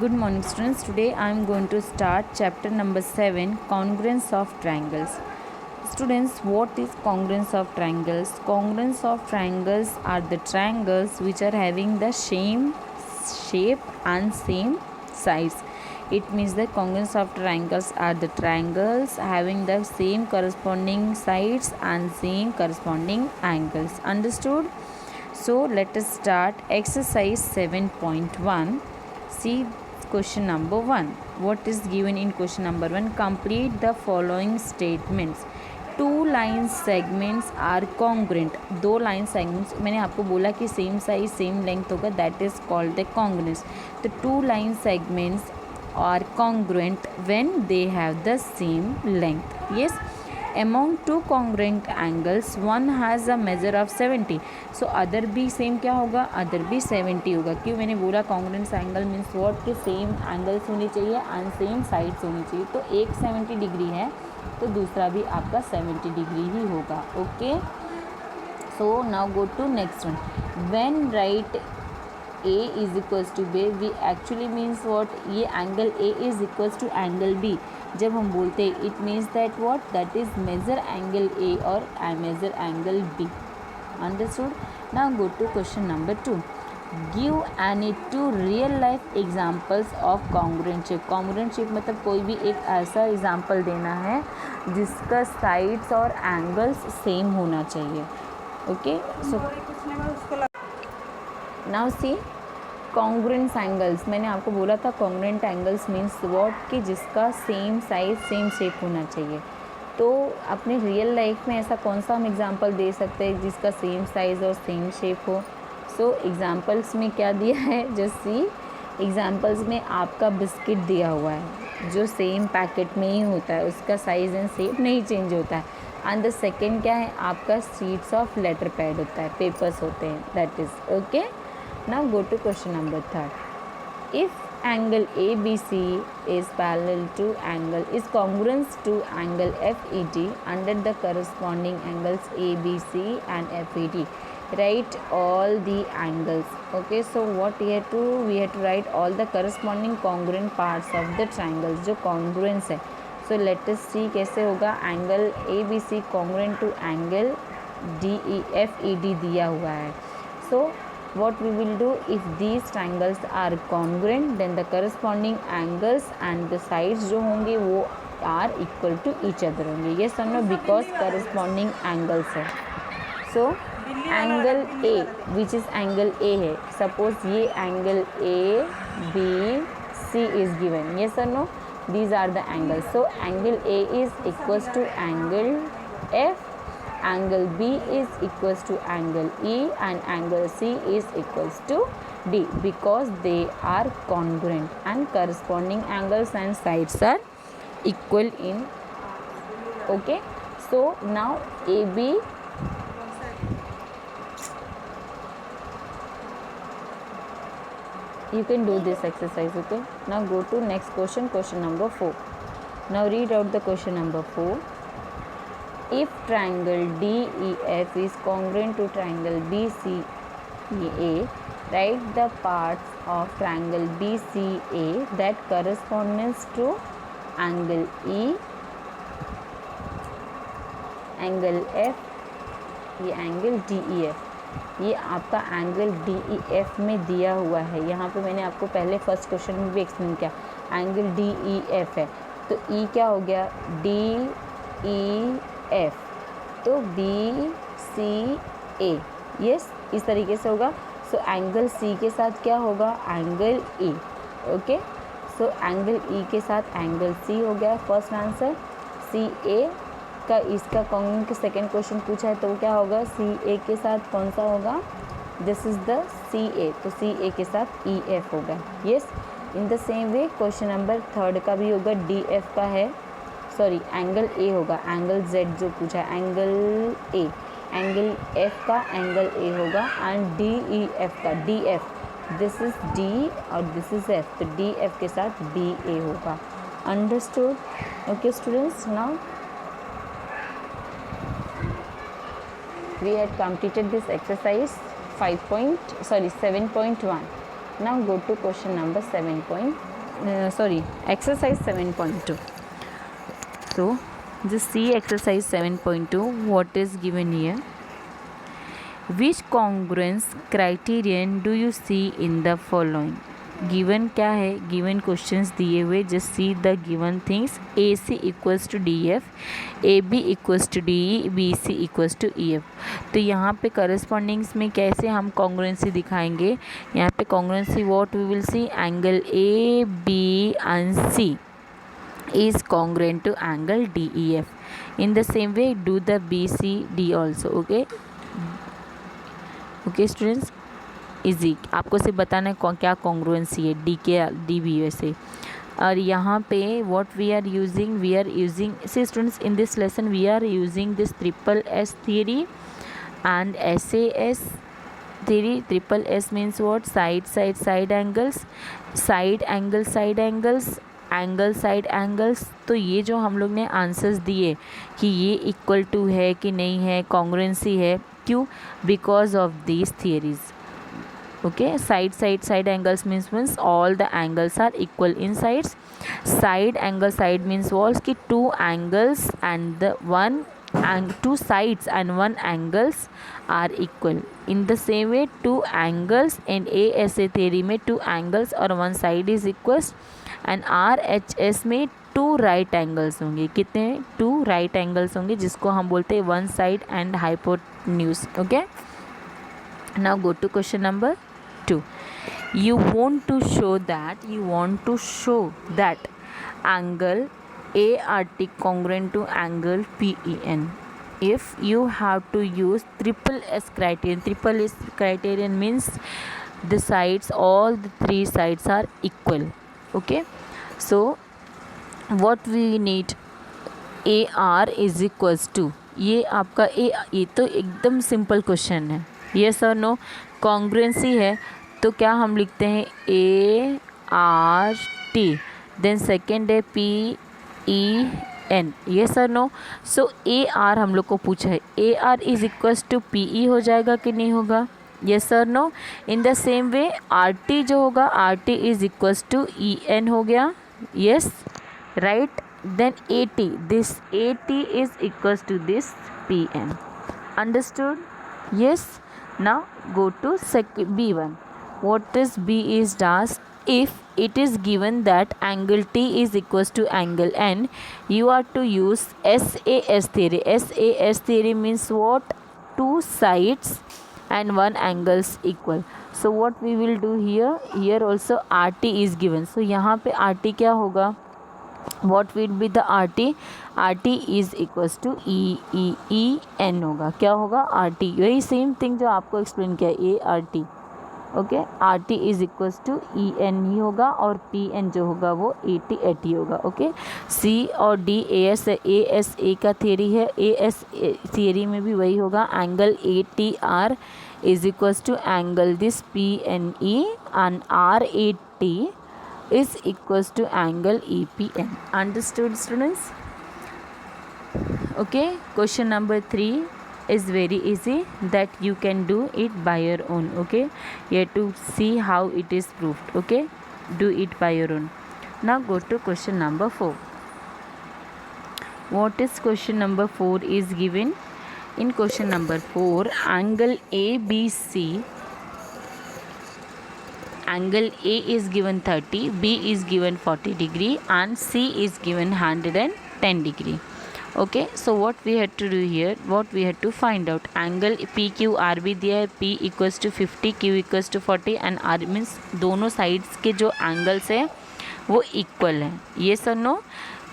Good morning students. Today I am going to start chapter number 7, congruence of triangles. Students, what is congruence of triangles? Congruence of triangles are the triangles which are having the same shape and same size. It means the congruence of triangles are the triangles having the same corresponding sides and same corresponding angles. Understood? So let us start exercise 7.1. See question number 1. What is given in question number 1? Complete the following statements. Two line segments are congruent. दो line segments, मैंने आपको बोला कि same size same length होगा, that is called the congruence. तो two line segments are congruent when they have the same length. Yes, among two congruent angles one has a measure of 70. so other भी same क्या होगा, other भी 70 होगा. क्यों मैंने बोला कॉन्ग्रुएंस एंगल मीन्स व्हाट कि सेम एंगल्स होनी चाहिए एंड सेम साइड्स होनी चाहिए. तो एक 70 डिग्री है तो दूसरा भी आपका 70 डिग्री ही होगा. Okay, so now go to next one. When right A is equals to B, we actually means what, ये angle A is equals to angle B. जब हम बोलते हैं it means that what, that is measure angle A और measure angle B. Understood. Now go to question number 2. Give any two real life examples of congruent shape. Congruent shape मतलब कोई भी एक ऐसा एग्जाम्पल देना है जिसका साइड्स और एंगल्स सेम होना चाहिए. Okay, so now see congruent angles. मैंने आपको बोला था कॉन्ग्रुएंट एंगल्स मीन्स व्हाट कि जिसका सेम साइज सेम शेप होना चाहिए. तो अपने रियल लाइफ में ऐसा कौन सा हम एग्जांपल दे सकते हैं जिसका सेम साइज़ और सेम शेप हो. सो एग्जांपल्स में क्या दिया है, जस्ट सी एग्जांपल्स में आपका बिस्किट दिया हुआ है जो सेम पैकेट में ही होता है, उसका साइज़ एंड शेप नहीं चेंज होता है. एंड द सेकेंड क्या है, आपका शीट्स ऑफ लेटर पैड होता है, पेपर्स होते हैं, that is okay. Now go to question number 3. If angle ABC is parallel to angle is congruent to angle FED under the corresponding angles ABC and FED, write all the angles. Okay, so what we have to write all the corresponding congruent parts of the triangles जो congruence है. So let us see कैसे होगा. Angle ABC congruent to angle DEFED दिया हुआ है. So what we will do, if these triangles are congruent then the corresponding angles and the sides जो होंगे वो are equal to each other होंगे. yes or no, because corresponding angles है. so angle A which is angle A है, suppose ये angle A B C is given. yes or no, these are the angles. so angle A is equals to angle F, angle B is equals to angle E and angle C is equals to D because they are congruent and corresponding angles and sides are equal in. okay, so now AB you can do this exercise. okay, now go to next question, question number 4. now read out the question number 4. If triangle DEF is congruent to triangle BCA, write the parts of triangle BCA that corresponds to angle E, angle F, ये angle DEF. ये आपका angle DEF में दिया हुआ है. यहाँ पे मैंने आपको पहले फर्स्ट क्वेश्चन में भी एक्सप्लेन किया, एंगल DEF है तो E क्या हो गया, DEF तो BCA. यस, इस तरीके से होगा. सो एंगल C के साथ क्या होगा, angle E. Okay, so angle E के साथ एंगल C हो गया फर्स्ट आंसर. CA का इसका कॉन्ग्रुएंट के सेकेंड क्वेश्चन पूछा है तो वो क्या होगा, CA के साथ कौन सा होगा, दिस इज द CA, तो CA के साथ EF होगा. Yes, in the same way question number 3 का भी होगा, DF का है, सॉरी एंगल A होगा, एंगल Z जो पूछा है एंगल A, एंगल F का एंगल A होगा एंड DEF का DF, दिस इज D और दिस इज F, तो DF के साथ BA होगा. Understood. Okay students, now we had completed this exercise 7.1. Now go to question number exercise 7.2. So just see exercise 7.2. What is given here? Which congruence criterion do you see in the following? Given क्या है, given questions दिए हुए, just see the given things. A C equals to D F, A B equals to D E, B C equals to E F. तो यहाँ पे करस्पॉन्डिंग्स में कैसे हम कॉन्ग्रुएंसी दिखाएंगे? यहाँ पे congruency what we will see, angle A B and C is congruent to angle DEF. In the same way, do the BCD also. Okay students, easy. आपको सिर्फ बताना है क्या कॉन्ग्रुएंसी है, डी के डी बी वैसे. और यहाँ पे what we are using see students, in this lesson we are using this triple S theory and SAS theory. Triple S means what? Side angles, angle side angles. तो ये जो हम लोग ने आंसर्स दिए कि ये इक्वल टू है कि नहीं है, कॉन्ग्रुएंसी है, क्यों? Because of these theories. Okay, side angles means all the angles are equal in sides. Side angle, side means walls की two angles and the two sides and one angles are equal. In the same way, two angles in ASA theory में two angles और one side is equals, and RHS में two right angles होंगे. कितने? two right angles होंगे, जिसको हम बोलते हैं one side and hypotenuse. Okay, now go to question number 2. You want to show that angle ART congruent to angle PEN. If you have to use triple S criterion means the sides, all the three sides are equal. Okay, so what we need, AR is equals to, ये आपका ये तो एकदम simple question है. Yes और no, congruency है तो क्या हम लिखते हैं, ART, देन सेकेंड है PEN. यस और नो. सो AR हम लोग को पूछा है, AR is equals to PE हो जाएगा कि नहीं होगा? यस और no. In the same way RT जो होगा, RT is equals to EN हो गया. Yes, right. Then AT, this AT is equals to this PN. Understood? Yes. Now go to B1. What is B is asked, if it is given that angle T is equals to angle N, you are to use SAS theory. SAS theory means what? Two sides and one angles equal. So what we will do here also RT is given. So यहाँ पे RT क्या होगा? What will be the RT? RT is equals to EN होगा. क्या होगा? RT. यही same thing जो आपको एक्सप्लेन किया है, ART. Okay, RT is equals to EN ही होगा और PN जो होगा वो AT होगा. ओके, C और D ASA का थियरी है. AS थियरी में भी वही होगा. Angle ATR is equals to angle this PNE and RAT is equals to angle EPN. Understood students? Okay, question number 3 is very easy, that you can do it by your own. Okay, you have to see how it is proved. Okay, do it by your own. Now go to question number 4. What is question number 4 is given? In question number 4, angle ABC, angle A is given 30, B is given 40 degree and C is given 110 degree. Okay, so what we had to do here, what we had to find out, angle PQRB दिया है, P equals to 50, Q equals to 40 and R means दोनों sides के जो angles है वो equal है. Yes or no?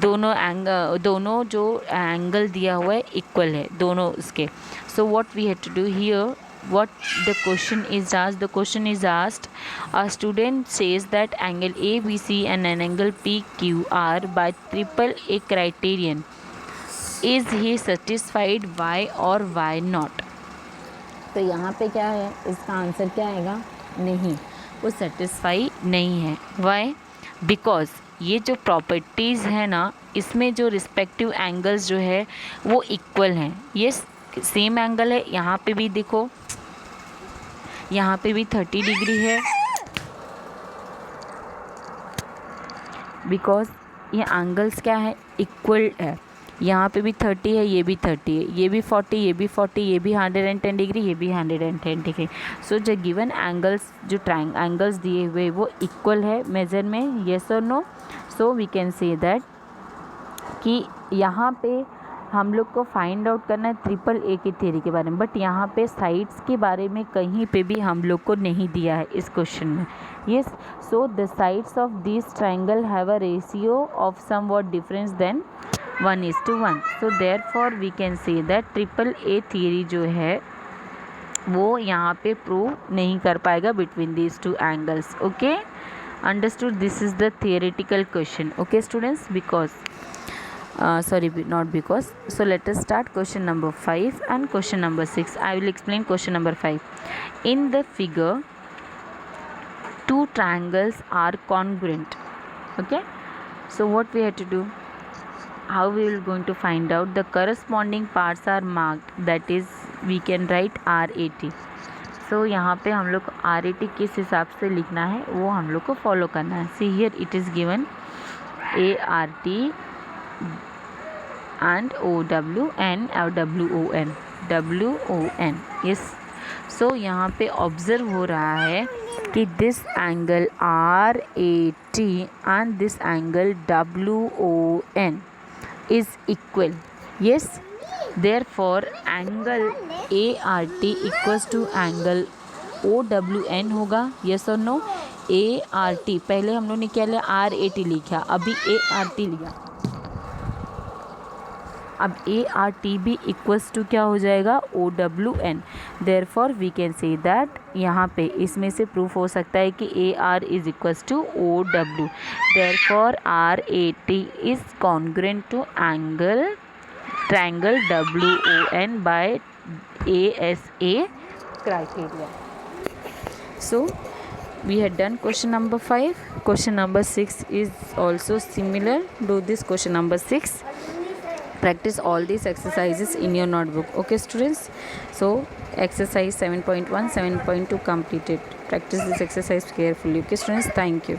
दोनों जो angle दिया हुआ है equal है दोनों इसके. So what we had to do here, what the question is asked, the question is asked, a student says that angle ABC and an angle PQR by triple A criterion, is he satisfied, why or why not? तो यहाँ पे क्या है, इसका answer क्या आएगा? नहीं, वो सेटिस्फाई नहीं है. वाई? बिकॉज ये जो प्रॉपर्टीज़ है ना, इसमें जो रिस्पेक्टिव एंगल्स जो है वो इक्वल हैं. ये सेम एंगल है. यहाँ पे भी देखो, यहाँ पे भी 30 डिग्री है बिकॉज ये एंगल्स क्या है, इक्वल है। यहाँ पे भी 30 है, ये भी 30 है, ये भी 40, ये भी 40, ये भी 110 डिग्री, ये भी 110 डिग्री। सो जो गिवन एंगल्स, जो एंगल्स दिए हुए वो इक्वल है मेजर में, येस और no. So we can say that कि यहाँ पे हम लोग को फाइंड आउट करना है ट्रिपल ए की थ्योरी के बारे में, बट यहाँ पे साइड्स के बारे में कहीं पे भी हम लोग को नहीं दिया है इस क्वेश्चन में। Yes, so the sides of this triangle have a ratio of somewhat difference than 1:1। So therefore we can say that triple A theory जो है वो यहाँ पे प्रूव नहीं कर पाएगा between these two angles. Okay, understood? This is the theoretical question. Okay students, because not because. So let us start question number 5 and question number 6. I will explain question number 5. In the figure, two triangles are congruent. Okay, so what we have to do, how we will going to find out? The corresponding parts are marked, that is we can write RAT. सो यहाँ पे हम लोग RAT किस हिसाब से लिखना है वो हम लोग को फॉलो करना है। See here it is given ART and OWN और WON। यस, सो यहाँ पे ऑब्जर्व हो रहा है कि this angle RAT and this angle WON is equal. Yes, therefore angle ART equals to angle OWN होगा, yes or no? ART पहले हम लोग ने क्या लिया, RAT लिखा, अभी ART लिया, अब ART भी इक्वल्स टू क्या हो जाएगा, OWN। therefore we can say that यहाँ पे इसमें से प्रूफ हो सकता है कि AR is equals to OW। therefore RAT is congruent to triangle WON by ASA criteria. So we had done question number 5. Question number 6 is also similar. Do this question number 6. Practice all these exercises in your notebook. Okay students, so exercise 7.1, 7.2 completed. Practice this exercise carefully. Okay students, thank you.